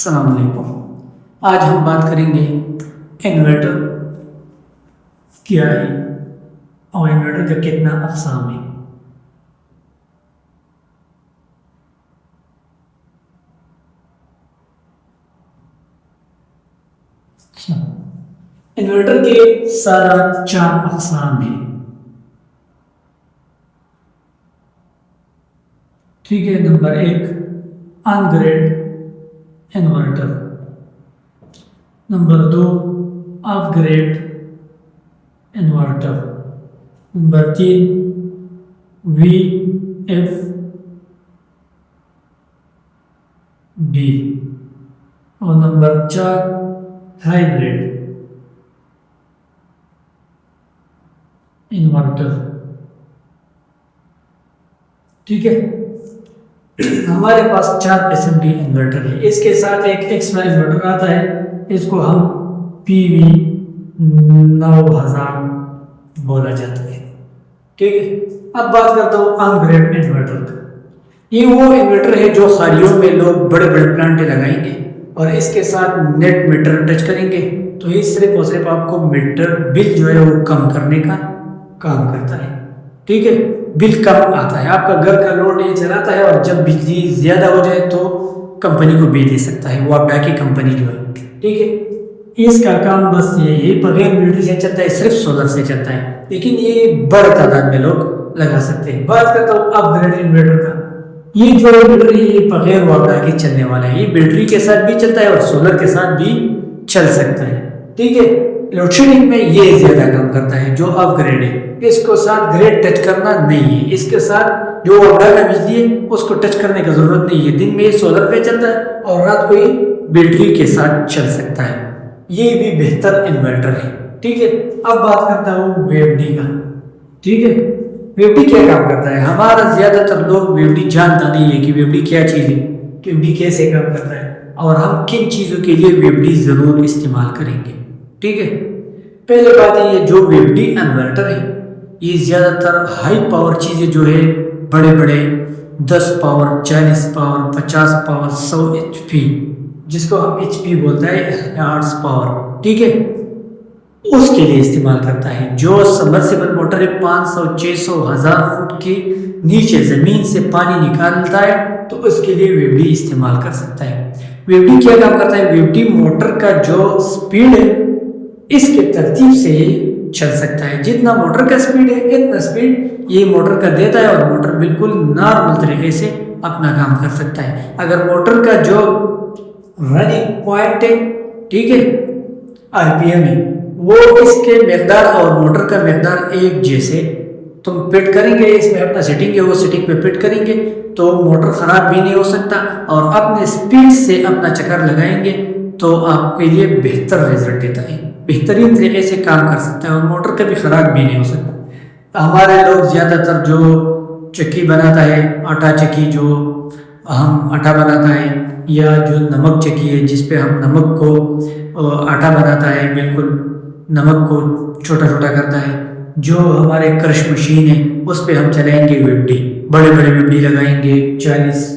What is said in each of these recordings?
السلام علیکم۔ آج ہم بات کریں گے انورٹر کیا ہے اور انورٹر کا کتنا اقسام ہے۔ انورٹر کے سارا 4 اقسام ہیں، ٹھیک ہے۔ Number 1 on grid inverter, number 2 off grid inverter, number 3 V F D اور نمبر 4 ہائیبریڈ انورٹر، ٹھیک ہے۔ ہمارے پاس 4 قسم کی انورٹر ہے۔ اس کے ساتھ ایک ایکسٹرا انورٹر آتا ہے، اس کو ہم پی وی 9000 بولا جاتا ہے، ٹھیک ہے۔ اب بات کرتا ہوں ان گریڈ انورٹر کا۔ یہ وہ انورٹر ہے جو خالیوں میں لوگ بڑے بڑے پلانٹیں لگائیں گے اور اس کے ساتھ نیٹ میٹر ٹچ کریں گے تو یہ صرف اور صرف آپ کو میٹر بل جو ہے وہ کم کرنے کا کام کرتا ہے، ٹھیک ہے۔ بل کم آتا ہے، آپ کا گھر کا لوڈ نہیں چلاتا ہے، اور جب بجلی زیادہ ہو جائے تو کمپنی کو بھی دے سکتا ہے، وہ آپ کی کمپنی جو ہے، ٹھیک ہے۔ اس کا کام بس یہ بغیر بیٹری سے چلتا ہے، صرف سولر سے چلتا ہے، لیکن یہ بڑی تعداد میں لوگ لگا سکتے ہیں۔ بات کرتا ہوں اپ گریڈ انورٹر کا۔ یہ جو انورٹر ہے یہ بغیر واٹ کے چلنے والا ہے، یہ بیٹری کے ساتھ بھی چلتا ہے اور سولر کے ساتھ بھی چل سکتا ہے، ٹھیک ہے۔ لوڈ شیڈنگ میں یہ زیادہ کام کرتا ہے جو اپ گریڈ ہے۔ اس کو ساتھ گریڈ ٹچ کرنا نہیں ہے، اس کے ساتھ جو وابڈا کا بجلی ہے اس کو ٹچ کرنے کی ضرورت نہیں ہے۔ دن میں یہ سولر پہ چلتا ہے اور رات کو یہ بیٹری کے ساتھ چل سکتا ہے، یہ بھی بہتر انورٹر ہے، ٹھیک ہے۔ اب بات کرتا ہوں ویو ڈی کا، ٹھیک ہے۔ ویو ڈی کیا کام کرتا ہے؟ ہمارا زیادہ تر لوگ ویو ڈی جانتا نہیں ہے کہ ویو ڈی کیا چیز ہے، ویو ڈی کیسے کام کرتا ہے اور ہم کن چیزوں کے لیے ویو ڈی ضرور استعمال کریں گے، ٹھیک ہے۔ پہلے بات ہے، یہ جو ویو ڈی انورٹر ہے یہ زیادہ تر ہائی پاور چیزیں جو ہے، بڑے بڑے 10 power 40 power 50 power 100 H P, جس کو ہم ایچ پی بولتا ہے ہارس پاور، ٹھیک ہے، اس کے لیے استعمال کرتا ہے۔ جو سبمرسیبل موٹر 500 600 1000 فٹ کے نیچے زمین سے پانی نکالتا ہے تو اس کے لیے ویو ڈی استعمال کر سکتا ہے۔ ویو ڈی کیا کام کرتا ہے؟ ویو ڈی موٹر کا جو سپیڈ ہے اس کے ترتیب سے چل سکتا ہے، جتنا موٹر کا سپیڈ ہے اتنا سپیڈ یہ موٹر کا دیتا ہے اور موٹر بالکل نارمل طریقے سے اپنا کام کر سکتا ہے۔ اگر موٹر کا جو رننگ پوائنٹ ہے، ٹھیک ہے، آر پی ایم ہے، وہ اس کے مقدار اور موٹر کا مقدار ایک جیسے تم فٹ کریں گے، اس میں اپنا سیٹنگ ہے وہ سیٹنگ پہ فٹ کریں گے تو موٹر خراب بھی نہیں ہو سکتا، اور اپنے سپیڈ سے اپنا چکر لگائیں گے تو آپ کے لیے بہتر رزلٹ دیتا ہے، بہترین طریقے سے کام کر سکتا ہے اور موٹر کبھی خراب بھی نہیں ہو سکتا۔ ہمارے لوگ زیادہ تر جو چکی بناتا ہے، آٹا چکی، جو ہم آٹا بناتا ہے، یا جو نمک چکی ہے جس پہ ہم نمک کو آٹا بناتا ہے، بالکل نمک کو چھوٹا چھوٹا کرتا ہے، جو ہمارے کرش مشین ہے اس پہ ہم چلائیں گے ویو ڈی، بڑے بڑے ویو ڈی لگائیں گے، 40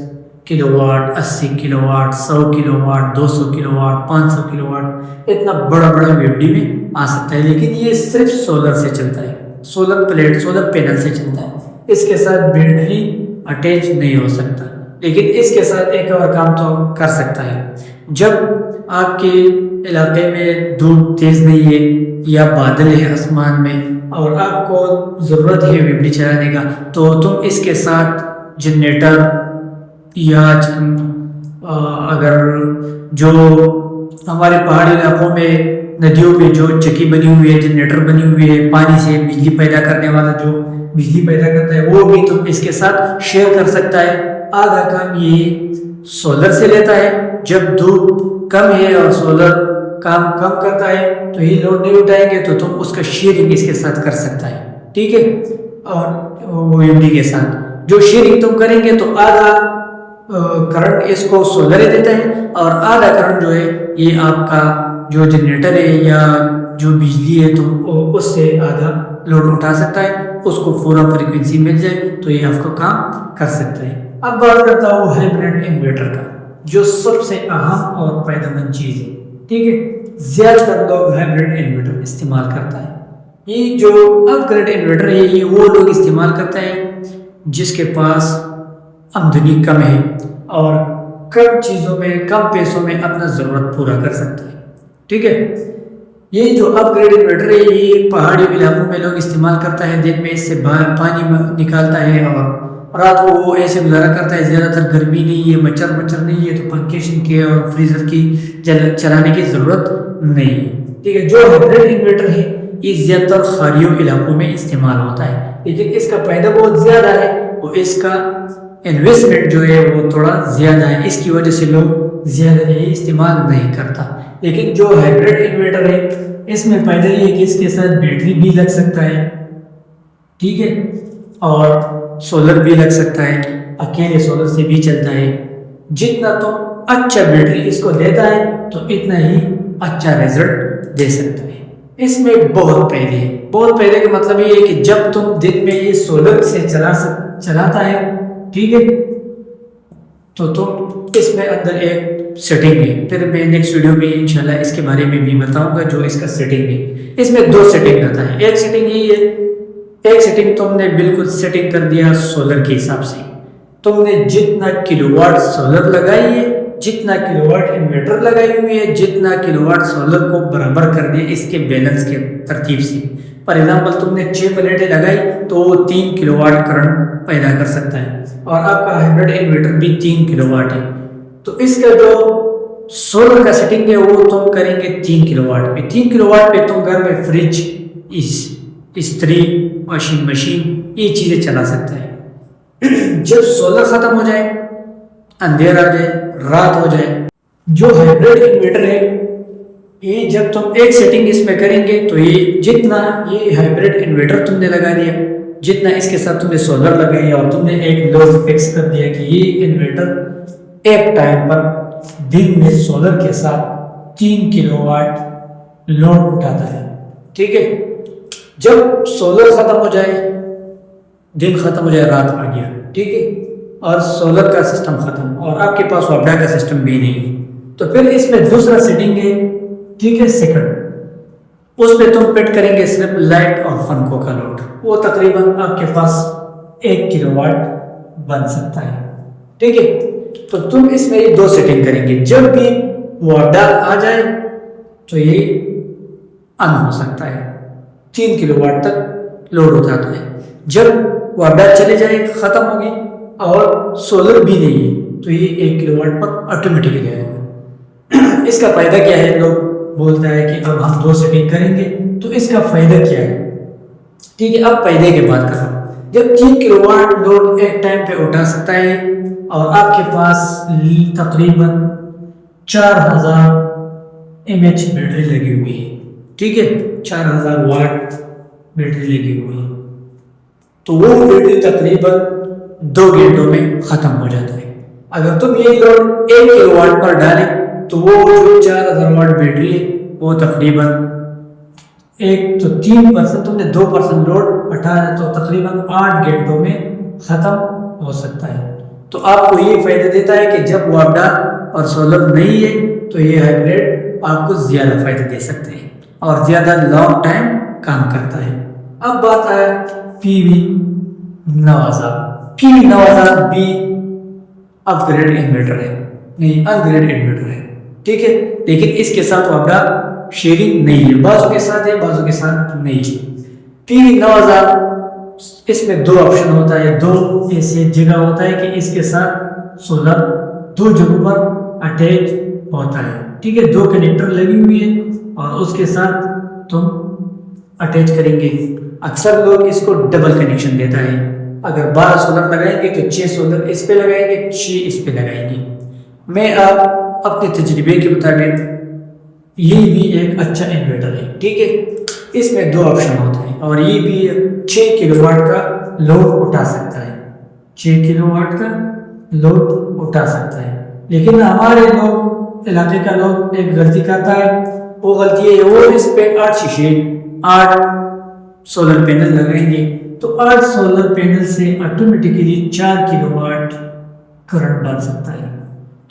kilowatt 80 kilowatt 100 kilowatt 200 kilowatt 500 kilowatt, اتنا بڑا بڑا ویو ڈی میں آ سکتا ہے، لیکن یہ صرف سولر سے چلتا ہے، سولر پلیٹ سولر پینل سے چلتا ہے، اس کے ساتھ بیٹری اٹیچ نہیں ہو سکتا، لیکن اس کے ساتھ ایک اور کام تو کر سکتا ہے۔ جب آپ کے علاقے میں دھوپ تیز نہیں ہے یا بادل ہے آسمان میں اور آپ کو ضرورت ہے ویو ڈی چلانے کا، تو تم اس کے ساتھ جنریٹر یا اگر جو ہمارے پہاڑی علاقوں میں ندیوں پہ جو چکی بنی ہوئی ہے، جنریٹر بنی ہوئی ہے، پانی سے بجلی پیدا کرنے والا جو بجلی پیدا کرتا ہے، وہ بھی تم اس کے ساتھ شیئر کر سکتا ہے۔ آدھا کام یہ سولر سے لیتا ہے، جب دھوپ کم ہے اور سولر کام کم کرتا ہے تو یہ لوڈ نہیں اٹھائیں گے تو تم اس کا شیئرنگ اس کے ساتھ کر سکتا ہے، ٹھیک ہے۔ اور وہ ویو ڈی کے ساتھ جو شیئرنگ تم کریں گے تو آدھا کرنٹ اس کو سولر ہی دیتا ہے اور آدھا کرنٹ جو ہے یہ آپ کا جو جنریٹر ہے یا جو بجلی ہے تو اس سے آدھا لوڈ اٹھا سکتا ہے، اس کو پورا فریکوینسی مل جائے تو یہ آپ کو کام کر سکتا ہے۔ اب بات کرتا ہوں ہائیبریڈ انورٹر کا۔ جو سب سے اہم اور فائدہ مند چیز ہے، ٹھیک ہے۔ زیادہ تر لوگ ہائبریڈ انورٹر استعمال کرتا ہے۔ یہ جو اپ گریڈ انورٹر ہے یہ وہ لوگ استعمال کرتا ہے جس کے پاس آمدنی کم ہے اور کم چیزوں میں کم پیسوں میں اپنا ضرورت پورا کر سکتا ہے، ٹھیک ہے۔ یہ جو اپ گریڈ انورٹر ہے یہ پہاڑی علاقوں میں لوگ استعمال کرتا ہے، دن میں اس سے پانی نکالتا ہے اور رات کو وہ ایسے گزارا کرتا ہے۔ زیادہ تر گرمی نہیں ہے، مچھر نہیں ہے، تو پنکھے کے اور فریزر کی چلانے کی ضرورت نہیں ہے، ٹھیک ہے۔ جو ہائبریڈ انورٹر ہے یہ زیادہ تر خاریوں علاقوں میں استعمال ہوتا ہے، لیکن اس کا فائدہ بہت زیادہ ہے اور اس کا انویسٹمنٹ جو ہے وہ تھوڑا زیادہ ہے، اس کی وجہ سے لوگ زیادہ یہ استعمال نہیں کرتا۔ لیکن جو ہائبریڈ انورٹر ہے اس میں فائدہ یہ ہے کہ اس کے ساتھ بیٹری بھی لگ سکتا ہے، ٹھیک ہے، اور سولر بھی لگ سکتا ہے، اکیلے سولر سے بھی چلتا ہے۔ جتنا تم اچھا بیٹری اس کو دیتا ہے تو اتنا ہی اچھا رزلٹ دے سکتا ہے۔ اس میں بہت فائدے ہیں۔ بہت فائدے کا مطلب یہ ہے کہ جب تم دن میں یہ سولر سے چلاتا ہے، ٹھیک ہے، تو تم اس میں اندر ایک سیٹنگ ہے، پھر میں نیکسٹ ویڈیو میں انشاءاللہ اس کے بارے میں بھی بتاؤں گا۔ جو اس کا سیٹنگ ہے اس میں 2 سیٹنگ آتا ہے۔ ایک سیٹنگ یہ ہے، ایک سیٹنگ تم نے بالکل سیٹنگ کر دیا سولر کے حساب سے، تم نے جتنا کلو واٹ سولر لگائی ہے، جتنا کلو واٹ انورٹر لگائی ہوئی ہے، جتنا کلو واٹ سولر کو برابر کر دیا اس کے بیلنس کے ترتیب سے۔ فار ایگزامپل تم نے 6 پلیٹیں لگائی تو وہ 3 کلو واٹ کرنٹ پیدا کر سکتا ہے، اور آپ کا ہائبریڈ انورٹر بھی 3 کلو واٹ ہے، تو اس کا جو سولر کا سیٹنگ ہے وہ تم کریں گے 3 کلو واٹ پہ۔ 3 کلو واٹ پہ تم گھر میں فریج، استری، واشنگ مشین یہ چیزیں چلا سکتا ہے۔ جب سولر ختم ہو جائے، اندھیرا آ جائے، رات ہو جائے، جو ہائبریڈ انورٹر ہے یہ جب تم ایک سیٹنگ اس میں کریں گے تو یہ جتنا یہ ہائبریڈ انورٹر تم نے لگا دیا، جتنا اس کے ساتھ تم نے سولر لگائی اور تم نے ایک لوڈ فکس کر دیا کہ یہ انورٹر ایک ٹائم پر دن میں سولر کے ساتھ 3 کلو واٹ لوڈ اٹھاتا ہے، ٹھیک ہے۔ جب سولر ختم ہو جائے، دن ختم ہو جائے، رات آ گیا، ٹھیک ہے، اور سولر کا سسٹم ختم اور آپ کے پاس وابڈا کا سسٹم بھی نہیں ہے، تو پھر اس میں دوسرا سیٹنگ ہے، ٹھیک ہے، سیکنڈ، اس پہ تم فٹ کریں گے صرف لائٹ اور پنکھوں کا لوڈ، وہ تقریباً آپ کے پاس 1 کلو واٹ بن سکتا ہے، ٹھیک ہے۔ تو تم اس میں یہ 2 سیٹنگ کریں گے، جب بھی وابڈا آ جائے تو یہ آن ہو سکتا ہے، 3 کلو واٹ تک لوڈ اٹھاتا ہے۔ جب وابڈا چلے جائے، ختم ہوگی اور سولر بھی نہیں ہے تو یہ 1 کلو واٹ پر آٹومیٹکلی آئے گا۔ اس کا فائدہ کیا ہے؟ لوگ بولتا ہے کہ اب ہم 2 سیٹنگ کریں گے، تو اس کا فائدہ کیا ہے؟ ٹھیک ہے، اب فائدے کی بات کر رہا ہوں۔ جب 3 کلو واٹ لوڈ ایک ٹائم پہ اٹھا سکتا ہے اور آپ کے پاس تقریباً 4000 mAh بیٹری لگی ہوئی ہے، ٹھیک ہے، 4000 واٹ بیٹری لگی ہوئی ہے، تو وہ بیٹری تقریباً 2 گھنٹوں میں ختم ہو جاتا ہے۔ اگر تم یہ لوڈ 1 کلو واٹ پر ڈالیں تو وہ جو 4000 واٹ بیٹری ہے وہ تقریباً 3% تم نے 2% لوڈ اٹھایا تو تقریباً 8 گھنٹوں میں ختم ہو سکتا ہے۔ تو آپ کو یہ فائدہ دیتا ہے کہ جب وابڈا اور سولر نہیں ہے تو یہ ہائبریڈ آپ کو زیادہ فائدہ دے سکتے ہیں اور زیادہ لانگ ٹائم کام کرتا ہے۔ اب بات آیا PV9000۔ PV9000 بھی اپ گریڈ انورٹر ہے، نہیں ان گریڈ انورٹر ہے، ٹھیک ہے، لیکن اس کے ساتھ وابڈا شیئرنگ نہیں ہے، بعضوں کے ساتھ ہے، بعضوں کے ساتھ نہیں ہے۔ PV9000 اس میں 2 آپشن ہوتا ہے، 2 ایسے جگہ ہوتا ہے کہ اس کے ساتھ سولر 2 جگہوں پر اٹیچ ہوتا ہے، ٹھیک ہے، 2 کنیکٹر لگی ہوئی ہے اور اس کے ساتھ تم اٹیچ کریں گے۔ اکثر لوگ اس کو ڈبل کنیکشن دیتا ہے، اگر 12 سولر لگائیں گے تو 6 سولر اس پہ لگائیں گے، 6 اس پہ لگائیں گے۔ میں آپ اپنے تجربے کے مطابق یہ بھی ایک اچھا انورٹر ہے، ٹھیک ہے، اس میں 2 آپشن ہوتے ہیں اور یہ بھی 6 کلو واٹ کا لوڈ اٹھا سکتا ہے، 6 کلو واٹ کا لوڈ اٹھا سکتا ہے۔ لیکن ہمارے لوگ علاقے کا لوگ ایک غلطی کرتا ہے، وہ غلطی ہے وہ اس پہ 8 شیشے 8 سولر پینل لگائیں گے تو 8 سولر پینل سے آٹومیٹکلی 4 کلو واٹ کرنٹ بن سکتا ہے۔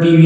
PV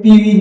PV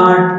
8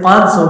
500